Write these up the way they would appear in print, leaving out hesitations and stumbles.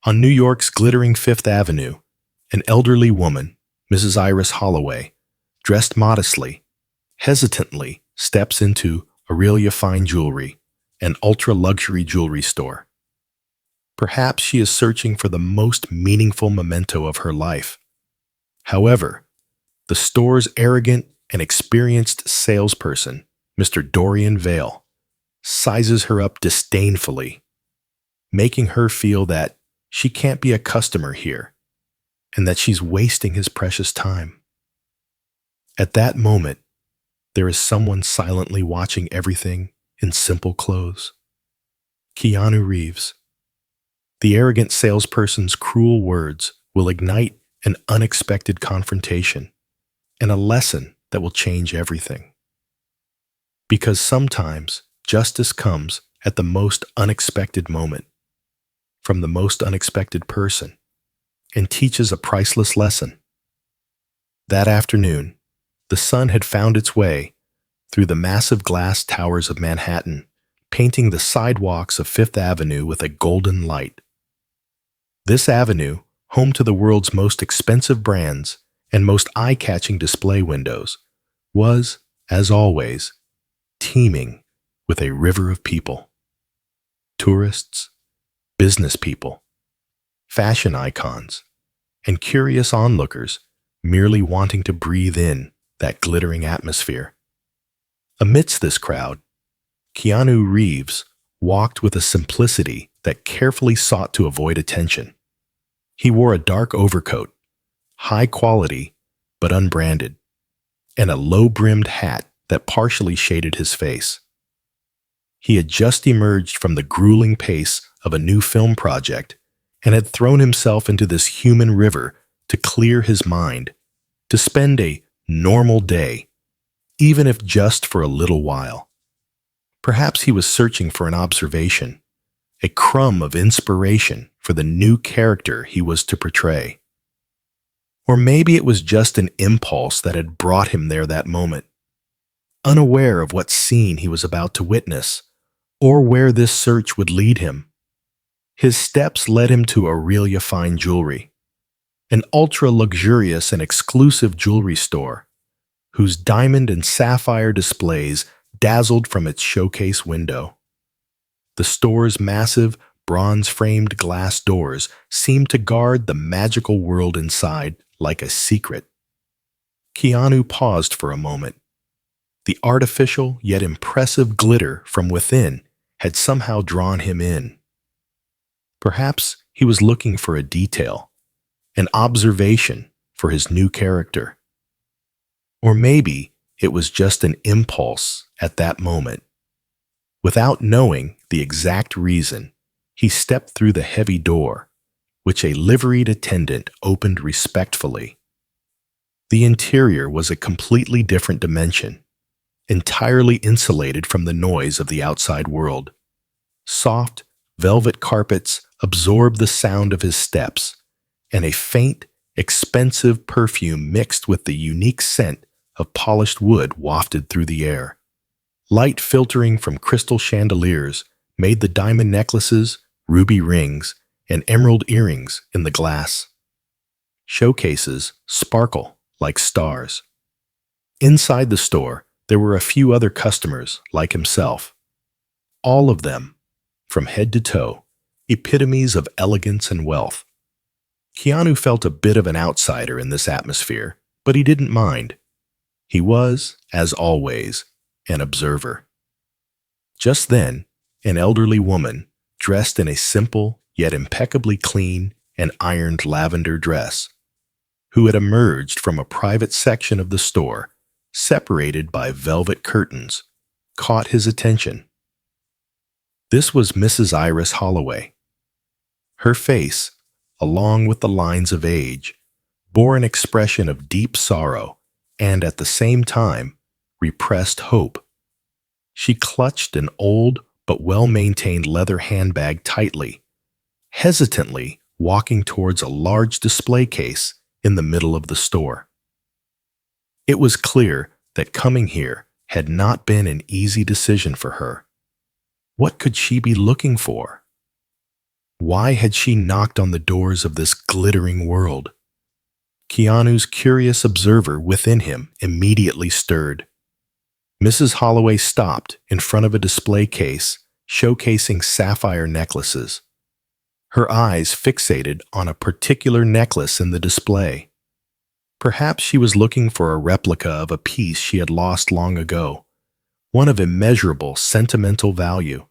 On New York's glittering Fifth Avenue, an elderly woman, Mrs. Iris Holloway, dressed modestly, hesitantly steps into Aurelia Fine Jewelry, an ultra-luxury jewelry store. Perhaps she is searching for the most meaningful memento of her life. However, the store's arrogant and experienced salesperson, Mr. Dorian Vale, sizes her up disdainfully, making her feel that she can't be a customer here and that she's wasting his precious time. At that moment, there is someone silently watching everything in simple clothes. Keanu Reeves. The arrogant salesperson's cruel words will ignite an unexpected confrontation and a lesson that will change everything. Because sometimes justice comes at the most unexpected moment, from the most unexpected person, and teaches a priceless lesson. That afternoon, the sun had found its way through the massive glass towers of Manhattan, painting the sidewalks of Fifth Avenue with a golden light. This avenue, home to the world's most expensive brands and most eye-catching display windows, was, as always, teeming with a river of people. Tourists, business people, fashion icons, and curious onlookers merely wanting to breathe in that glittering atmosphere. Amidst this crowd, Keanu Reeves walked with a simplicity that carefully sought to avoid attention. He wore a dark overcoat, high quality but unbranded, and a low-brimmed hat that partially shaded his face. He had just emerged from the grueling pace of a new film project and had thrown himself into this human river to clear his mind, to spend a normal day, even if just for a little while. Perhaps he was searching for an observation, a crumb of inspiration for the new character he was to portray. Or maybe it was just an impulse that had brought him there that moment, unaware of what scene he was about to witness, or where this search would lead him. His steps led him to Aurelia Fine Jewelry, an ultra-luxurious and exclusive jewelry store, whose diamond and sapphire displays dazzled from its showcase window. The store's massive, bronze-framed glass doors seemed to guard the magical world inside like a secret. Keanu paused for a moment. The artificial yet impressive glitter from within had somehow drawn him in. Perhaps he was looking for a detail, an observation for his new character. Or maybe it was just an impulse at that moment. Without knowing the exact reason, he stepped through the heavy door, which a liveried attendant opened respectfully. The interior was a completely different dimension, entirely insulated from the noise of the outside world. Soft, velvet carpets absorbed the sound of his steps, and a faint, expensive perfume mixed with the unique scent of polished wood wafted through the air. Light filtering from crystal chandeliers made the diamond necklaces, ruby rings, and emerald earrings in the glass. Showcases sparkle like stars. Inside the store, there were a few other customers like himself. All of them, from head to toe, epitomes of elegance and wealth. Keanu felt a bit of an outsider in this atmosphere, but he didn't mind. He was, as always, an observer. Just then, an elderly woman, dressed in a simple yet impeccably clean and ironed lavender dress, who had emerged from a private section of the store, separated by velvet curtains, caught his attention. This was Mrs. Iris Holloway. Her face, along with the lines of age, bore an expression of deep sorrow and, at the same time, repressed hope. She clutched an old but well-maintained leather handbag tightly, hesitantly walking towards a large display case in the middle of the store. It was clear that coming here had not been an easy decision for her. What could she be looking for? Why had she knocked on the doors of this glittering world? Keanu's curious observer within him immediately stirred. Mrs. Holloway stopped in front of a display case showcasing sapphire necklaces. Her eyes fixated on a particular necklace in the display. Perhaps she was looking for a replica of a piece she had lost long ago, one of immeasurable sentimental value.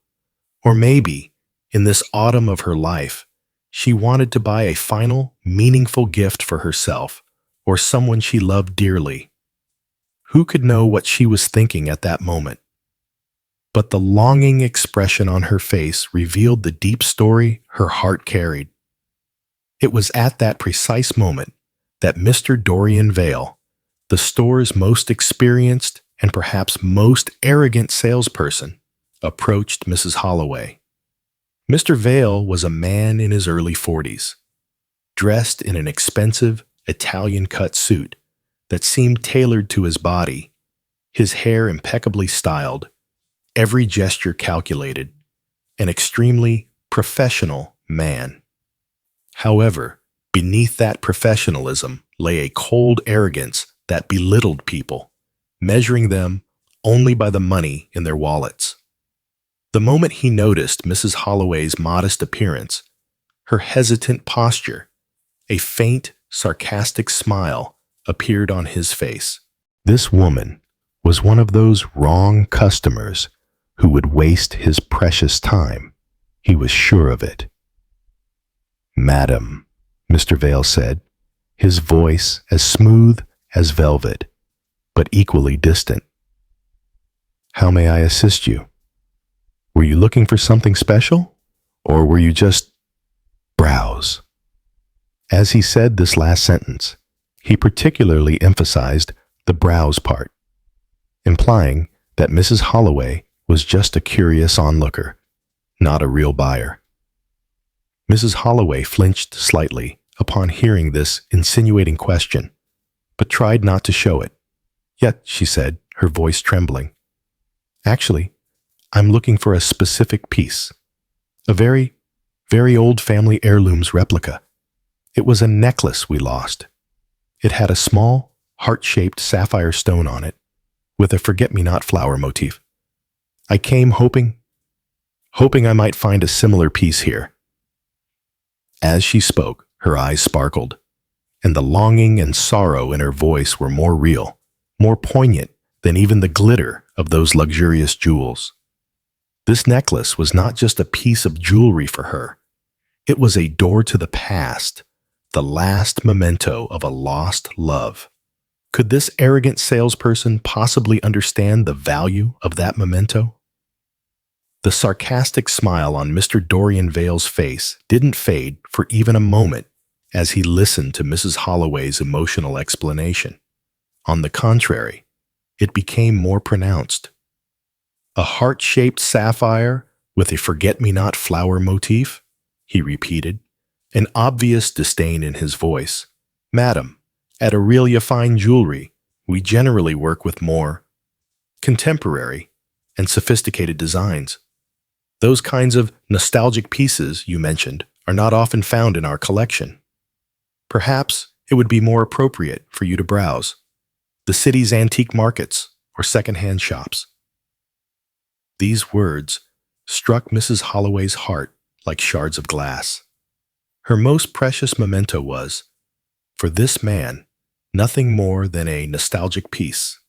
Or maybe, in this autumn of her life, she wanted to buy a final, meaningful gift for herself or someone she loved dearly. Who could know what she was thinking at that moment? But the longing expression on her face revealed the deep story her heart carried. It was at that precise moment that Mr. Dorian Vale, the store's most experienced and perhaps most arrogant salesperson, approached Mrs. Holloway. Mr. Vale was a man in his early 40s, dressed in an expensive Italian-cut suit that seemed tailored to his body, his hair impeccably styled, every gesture calculated, an extremely professional man. However, beneath that professionalism lay a cold arrogance that belittled people, measuring them only by the money in their wallets. The moment he noticed Mrs. Holloway's modest appearance, her hesitant posture, a faint, sarcastic smile appeared on his face. This woman was one of those wrong customers who would waste his precious time. He was sure of it. "Madam," Mr. Vale said, his voice as smooth as velvet, but equally distant. "How may I assist you? Were you looking for something special, or were you just browse?" As he said this last sentence, he particularly emphasized the browse part, implying that Mrs. Holloway was just a curious onlooker, not a real buyer. Mrs. Holloway flinched slightly upon hearing this insinuating question, but tried not to show it. Yet, she said, her voice trembling, "Actually, I'm looking for a specific piece. A very, very old family heirlooms replica. It was a necklace we lost. It had a small, heart-shaped sapphire stone on it, with a forget-me-not flower motif. I came hoping I might find a similar piece here." As she spoke, her eyes sparkled, and the longing and sorrow in her voice were more real, more poignant than even the glitter of those luxurious jewels. This necklace was not just a piece of jewelry for her. It was a door to the past, the last memento of a lost love. Could this arrogant salesperson possibly understand the value of that memento? The sarcastic smile on Mr. Dorian Vale's face didn't fade for even a moment as he listened to Mrs. Holloway's emotional explanation. On the contrary, it became more pronounced. "A heart-shaped sapphire with a forget-me-not flower motif?" he repeated, an obvious disdain in his voice. "Madam, at Aurelia Fine Jewelry, we generally work with more contemporary and sophisticated designs. Those kinds of nostalgic pieces you mentioned are not often found in our collection. Perhaps it would be more appropriate for you to browse the city's antique markets or second-hand shops." These words struck Mrs. Holloway's heart like shards of glass. Her most precious memento was, for this man, nothing more than a nostalgic piece.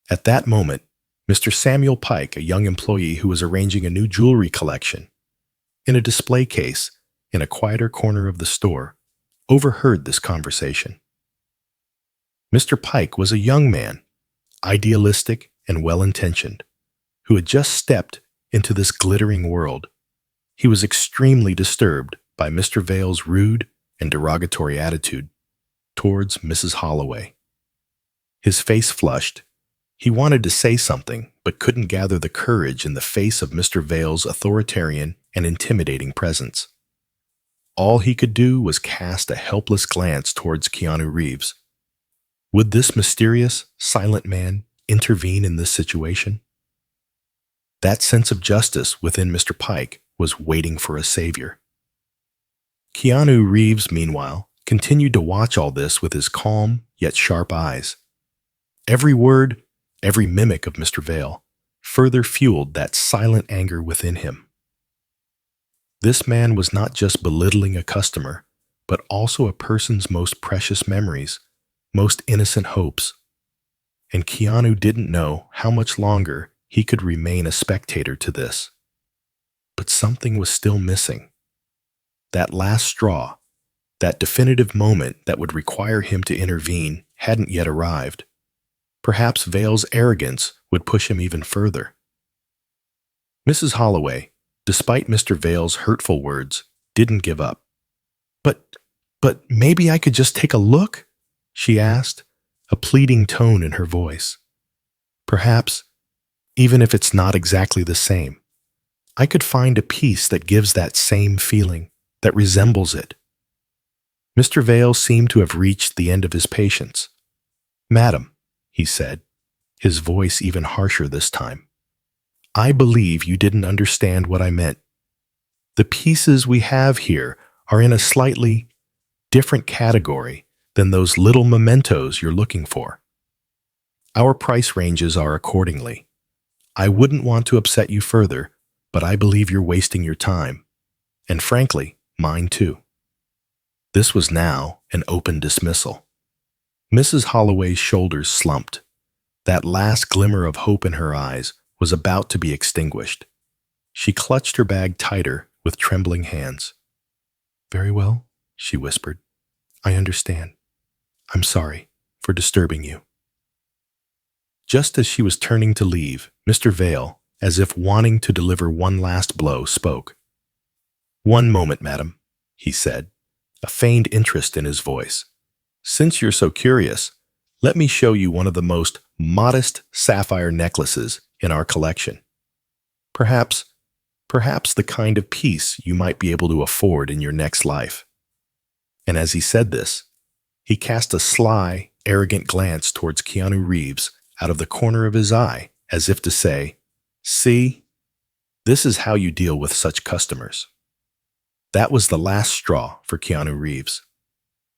At that moment, Mr. Samuel Pike, a young employee who was arranging a new jewelry collection in a display case in a quieter corner of the store, overheard this conversation. Mr. Pike was a young man, idealistic and well-intentioned, who had just stepped into this glittering world. He was extremely disturbed by Mr. Vale's rude and derogatory attitude towards Mrs. Holloway. His face flushed. He wanted to say something, but couldn't gather the courage in the face of Mr. Vale's authoritarian and intimidating presence. All he could do was cast a helpless glance towards Keanu Reeves. Would this mysterious, silent man intervene in this situation? That sense of justice within Mr. Pike was waiting for a savior. Keanu Reeves, meanwhile, continued to watch all this with his calm yet sharp eyes. Every word, every mimic of Mr. Vale further fueled that silent anger within him. This man was not just belittling a customer, but also a person's most precious memories, most innocent hopes. And Keanu didn't know how much longer he could remain a spectator to this. But something was still missing. That last straw, that definitive moment that would require him to intervene, hadn't yet arrived. Perhaps Vale's arrogance would push him even further. Mrs. Holloway, despite Mr. Vale's hurtful words, didn't give up. But maybe I could just take a look?" she asked, a pleading tone in her voice. "Perhaps, even if it's not exactly the same, I could find a piece that gives that same feeling, that resembles it." Mr. Vale seemed to have reached the end of his patience. "Madam," he said, his voice even harsher this time, "I believe you didn't understand what I meant. The pieces we have here are in a slightly different category than those little mementos you're looking for. Our price ranges are accordingly. I wouldn't want to upset you further, but I believe you're wasting your time, and frankly, mine too." This was now an open dismissal. Mrs. Holloway's shoulders slumped. That last glimmer of hope in her eyes was about to be extinguished. She clutched her bag tighter with trembling hands. "Very well," she whispered. "I understand. I'm sorry for disturbing you." Just as she was turning to leave, Mr. Vale, as if wanting to deliver one last blow, spoke. "One moment, madam," he said, a feigned interest in his voice. "Since you're so curious, let me show you one of the most modest sapphire necklaces in our collection. Perhaps the kind of piece you might be able to afford in your next life." And as he said this, he cast a sly, arrogant glance towards Keanu Reeves out of the corner of his eye, as if to say, "See, this is how you deal with such customers." That was the last straw for Keanu Reeves.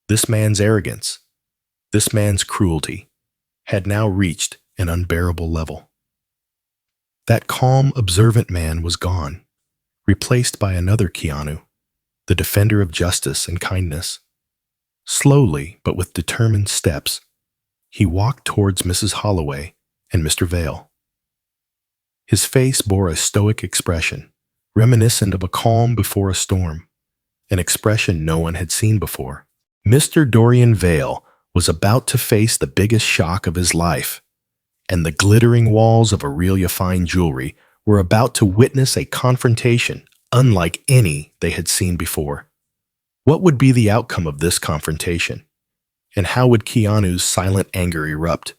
This man's arrogance, this man's cruelty, had now reached an unbearable level. That calm, observant man was gone, replaced by another Keanu, the defender of justice and kindness. Slowly, but with determined steps, he walked towards Mrs. Holloway and Mr. Vale. His face bore a stoic expression, reminiscent of a calm before a storm, an expression no one had seen before. Mr. Dorian Vale was about to face the biggest shock of his life, and the glittering walls of Aurelia Fine Jewelry were about to witness a confrontation unlike any they had seen before. What would be the outcome of this confrontation? And how would Keanu's silent anger erupt?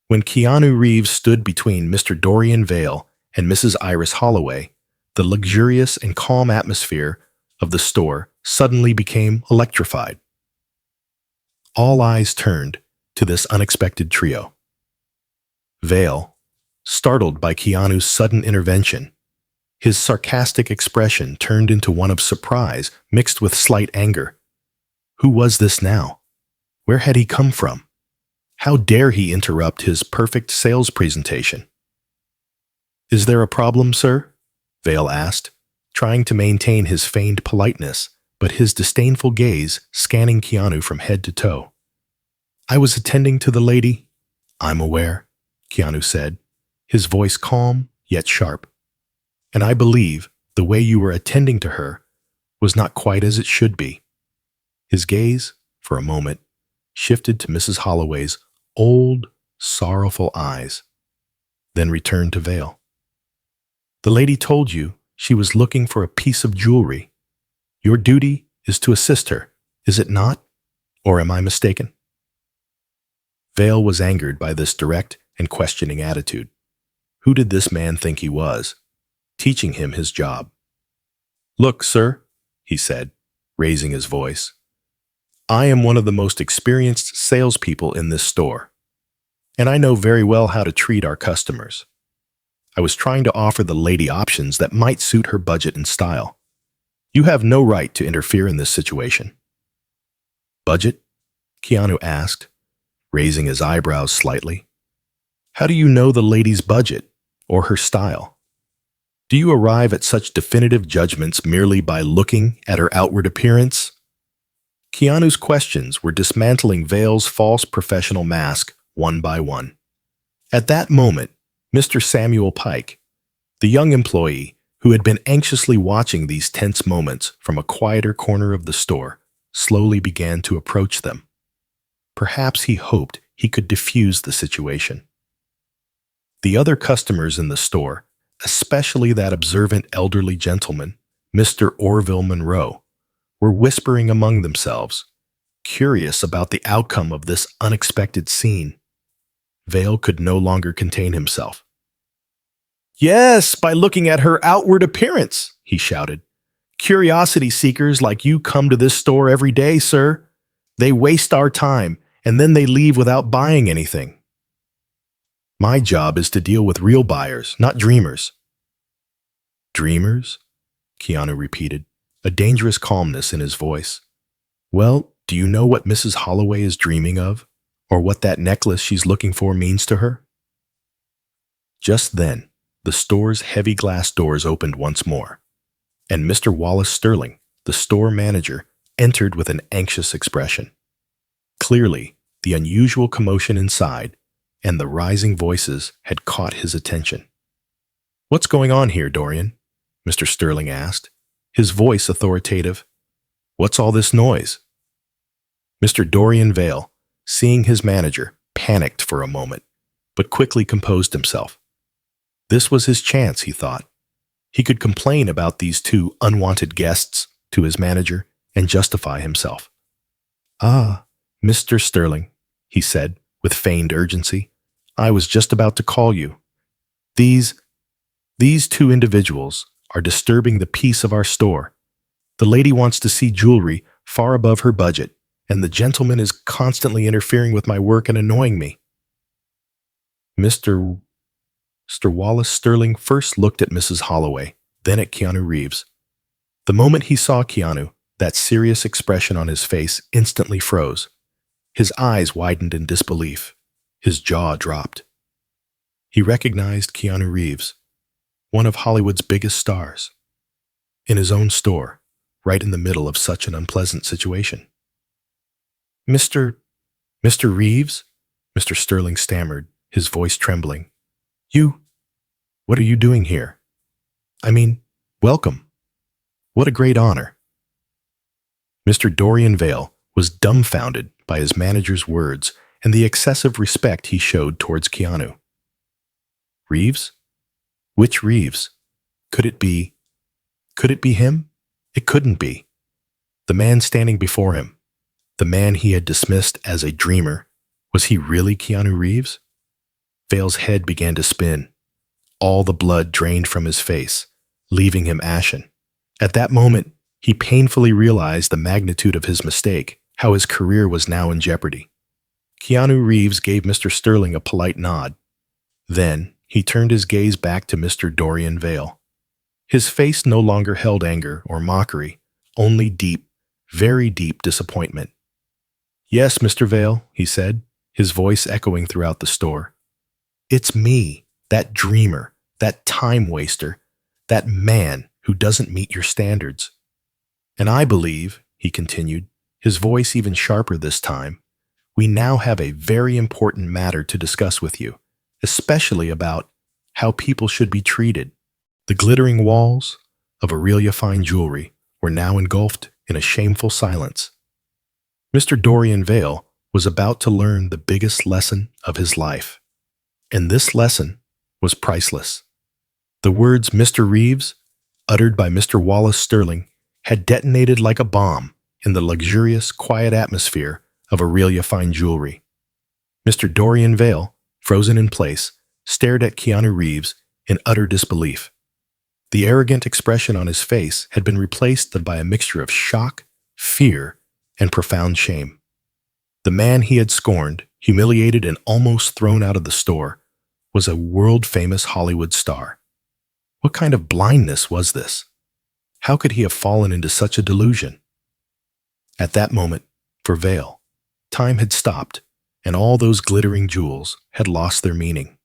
When Keanu Reeves stood between Mr. Dorian Vale and Mrs. Iris Holloway, the luxurious and calm atmosphere of the store suddenly became electrified. All eyes turned to this unexpected trio. Vale, startled by Keanu's sudden intervention, his sarcastic expression turned into one of surprise mixed with slight anger. Who was this now? Where had he come from? How dare he interrupt his perfect sales presentation? "Is there a problem, sir?" Vale asked, trying to maintain his feigned politeness, but his disdainful gaze scanning Keanu from head to toe. "I was attending to the lady." "I'm aware," Keanu said, his voice calm yet sharp. "And I believe the way you were attending to her was not quite as it should be." His gaze, for a moment, shifted to Mrs. Holloway's old, sorrowful eyes, then returned to Vale. "The lady told you she was looking for a piece of jewelry. Your duty is to assist her, is it not? Or am I mistaken?" Vale was angered by this direct and questioning attitude. Who did this man think he was, teaching him his job? "Look, sir," he said, raising his voice, "I am one of the most experienced salespeople in this store, and I know very well how to treat our customers. I was trying to offer the lady options that might suit her budget and style. You have no right to interfere in this situation." "Budget?" Keanu asked, raising his eyebrows slightly. "How do you know the lady's budget or her style? Do you arrive at such definitive judgments merely by looking at her outward appearance?" Keanu's questions were dismantling Vale's false professional mask one by one. At that moment, Mr. Samuel Pike, the young employee who had been anxiously watching these tense moments from a quieter corner of the store, slowly began to approach them. Perhaps he hoped he could diffuse the situation. The other customers in the store, especially that observant elderly gentleman, Mr. Orville Monroe, were whispering among themselves, curious about the outcome of this unexpected scene. Vale could no longer contain himself. "Yes, by looking at her outward appearance," he shouted. "Curiosity seekers like you come to this store every day, sir. They waste our time, and then they leave without buying anything. My job is to deal with real buyers, not dreamers." "Dreamers?" Keanu repeated, a dangerous calmness in his voice. "Well, do you know what Mrs. Holloway is dreaming of, or what that necklace she's looking for means to her?" Just then, the store's heavy glass doors opened once more, and Mr. Wallace Sterling, the store manager, entered with an anxious expression. Clearly, the unusual commotion inside and the rising voices had caught his attention. "What's going on here, Dorian?" Mr. Sterling asked, his voice authoritative. "What's all this noise?" Mr. Dorian Vale, seeing his manager, panicked for a moment, but quickly composed himself. This was his chance, he thought. He could complain about these two unwanted guests to his manager and justify himself. "Ah, Mr. Sterling," he said with feigned urgency, "I was just about to call you. These two individuals are disturbing the peace of our store. The lady wants to see jewelry far above her budget, and the gentleman is constantly interfering with my work and annoying me." Mr. Wallace Sterling first looked at Mrs. Holloway, then at Keanu Reeves. The moment he saw Keanu, that serious expression on his face instantly froze. His eyes widened in disbelief. His jaw dropped. He recognized Keanu Reeves, one of Hollywood's biggest stars, in his own store, right in the middle of such an unpleasant situation. Mr. Reeves?" Mr. Sterling stammered, his voice trembling. What are you doing here? I mean, welcome. What a great honor." Mr. Dorian Vale was dumbfounded by his manager's words and the excessive respect he showed towards Keanu. Reeves? Which Reeves? Could it be him? It couldn't be. The man standing before him, the man he had dismissed as a dreamer, was he really Keanu Reeves? Vale's head began to spin. All the blood drained from his face, leaving him ashen. At that moment, he painfully realized the magnitude of his mistake, how his career was now in jeopardy. Keanu Reeves gave Mr. Sterling a polite nod. Then, he turned his gaze back to Mr. Dorian Vale. His face no longer held anger or mockery, only deep, very deep disappointment. "Yes, Mr. Vale," he said, his voice echoing throughout the store. "It's me. That dreamer, that time waster, that man who doesn't meet your standards. And I believe," he continued, his voice even sharper this time, "we now have a very important matter to discuss with you, especially about how people should be treated." The glittering walls of Aurelia Fine Jewelry were now engulfed in a shameful silence. Mr. Dorian Vale was about to learn the biggest lesson of his life. And this lesson was priceless. The words "Mr. Reeves," uttered by Mr. Wallace Sterling, had detonated like a bomb in the luxurious, quiet atmosphere of Aurelia Fine Jewelry. Mr. Dorian Vale, frozen in place, stared at Keanu Reeves in utter disbelief. The arrogant expression on his face had been replaced by a mixture of shock, fear, and profound shame. The man he had scorned, humiliated, and almost thrown out of the store was a world-famous Hollywood star. What kind of blindness was this? How could he have fallen into such a delusion? At that moment, for Vale, time had stopped, and all those glittering jewels had lost their meaning.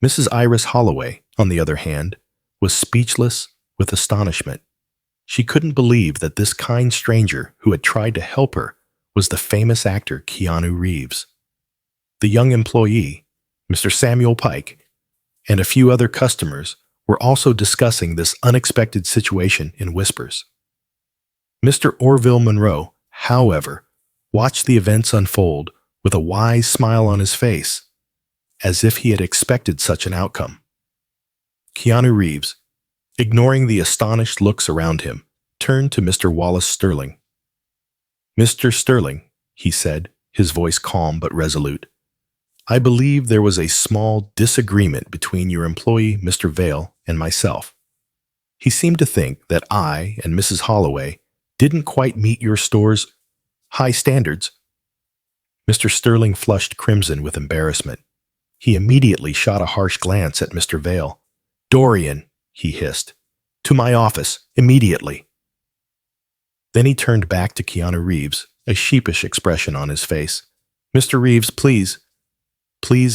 Mrs. Iris Holloway, on the other hand, was speechless with astonishment. She couldn't believe that this kind stranger who had tried to help her was the famous actor Keanu Reeves. The young employee, Mr. Samuel Pike, and a few other customers were also discussing this unexpected situation in whispers. Mr. Orville Monroe, however, watched the events unfold with a wise smile on his face, as if he had expected such an outcome. Keanu Reeves, ignoring the astonished looks around him, turned to Mr. Wallace Sterling. "Mr. Sterling," he said, his voice calm but resolute, "I believe there was a small disagreement between your employee, Mr. Vale, and myself. He seemed to think that I and Mrs. Holloway didn't quite meet your store's high standards." Mr. Sterling flushed crimson with embarrassment. He immediately shot a harsh glance at Mr. Vale. "Dorian," he hissed, "to my office, immediately." Then he turned back to Keanu Reeves, a sheepish expression on his face. "Mr. Reeves, please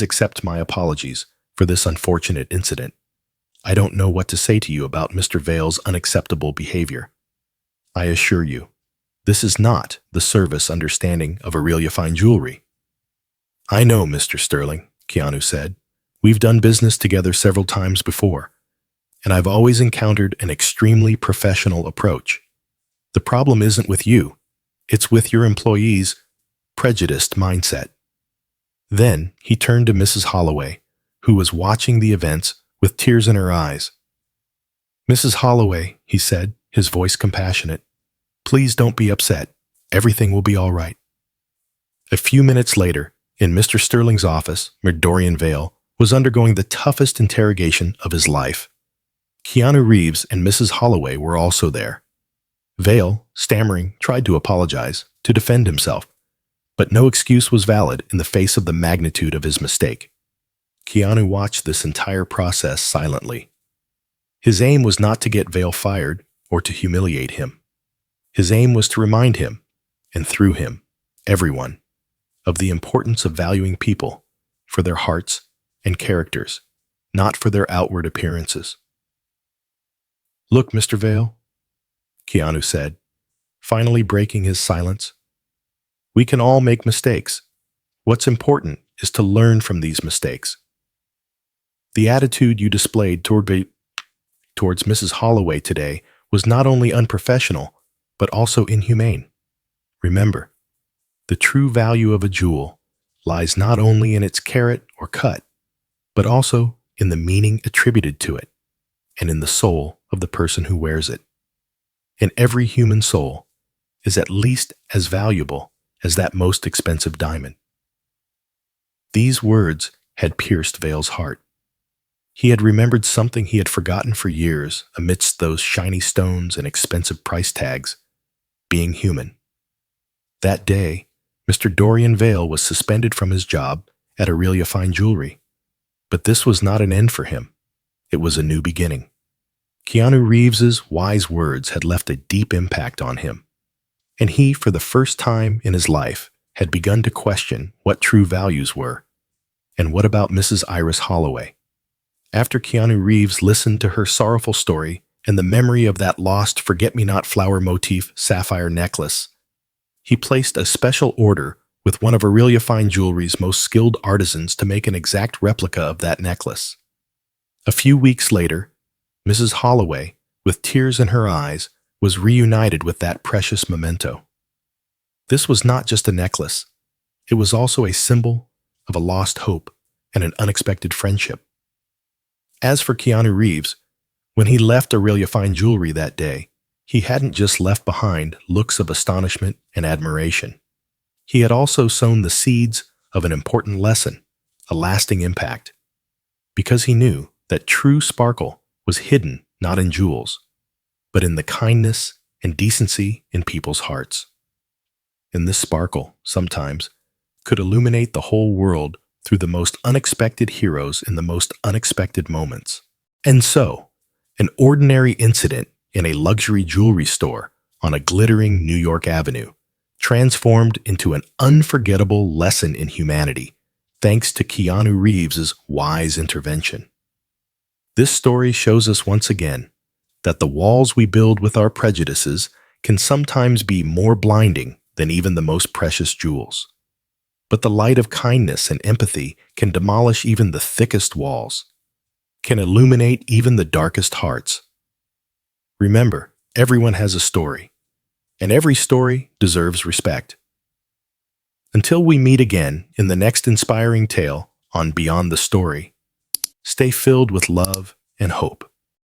accept my apologies for this unfortunate incident. I don't know what to say to you about Mr. Vale's unacceptable behavior. I assure you, this is not the service understanding of Aurelia Fine Jewelry." "I know, Mr. Sterling," Keanu said. "We've done business together several times before, and I've always encountered an extremely professional approach. The problem isn't with you, it's with your employee's prejudiced mindset." Then he turned to Mrs. Holloway, who was watching the events with tears in her eyes. "Mrs. Holloway," he said, his voice compassionate, "please don't be upset. Everything will be all right." A few minutes later, in Mr. Sterling's office, Dorian Vale was undergoing the toughest interrogation of his life. Keanu Reeves and Mrs. Holloway were also there. Vale, stammering, tried to apologize, to defend himself, but no excuse was valid in the face of the magnitude of his mistake. Keanu watched this entire process silently. His aim was not to get Vale fired or to humiliate him. His aim was to remind him, and through him, everyone, of the importance of valuing people for their hearts and characters, not for their outward appearances. "Look, Mr. Vale," Keanu said, finally breaking his silence. "We can all make mistakes. What's important is to learn from these mistakes. The attitude you displayed towards Mrs. Holloway today was not only unprofessional, but also inhumane. Remember, the true value of a jewel lies not only in its carat or cut, but also in the meaning attributed to it and in the soul of the person who wears it. And every human soul is at least as valuable as that most expensive diamond." These words had pierced Vale's heart. He had remembered something he had forgotten for years amidst those shiny stones and expensive price tags: being human. That day, Mr. Dorian Vale was suspended from his job at Aurelia Fine Jewelry. But this was not an end for him. It was a new beginning. Keanu Reeves's wise words had left a deep impact on him, and he, for the first time in his life, had begun to question what true values were. And what about Mrs. Iris Holloway? After Keanu Reeves listened to her sorrowful story and the memory of that lost forget-me-not flower motif sapphire necklace, he placed a special order with one of Aurelia Fine Jewelry's most skilled artisans to make an exact replica of that necklace. A few weeks later, Mrs. Holloway, with tears in her eyes, was reunited with that precious memento. This was not just a necklace. It was also a symbol of a lost hope and an unexpected friendship. As for Keanu Reeves, when he left Aurelia Fine Jewelry that day, he hadn't just left behind looks of astonishment and admiration. He had also sown the seeds of an important lesson, a lasting impact, because he knew that true sparkle was hidden not in jewels, but in the kindness and decency in people's hearts. And this sparkle, sometimes, could illuminate the whole world through the most unexpected heroes in the most unexpected moments. And so, an ordinary incident in a luxury jewelry store on a glittering New York avenue transformed into an unforgettable lesson in humanity, thanks to Keanu Reeves' wise intervention. This story shows us once again that the walls we build with our prejudices can sometimes be more blinding than even the most precious jewels. But the light of kindness and empathy can demolish even the thickest walls, can illuminate even the darkest hearts. Remember, everyone has a story, and every story deserves respect. Until we meet again in the next inspiring tale on Beyond the Story, stay filled with love and hope.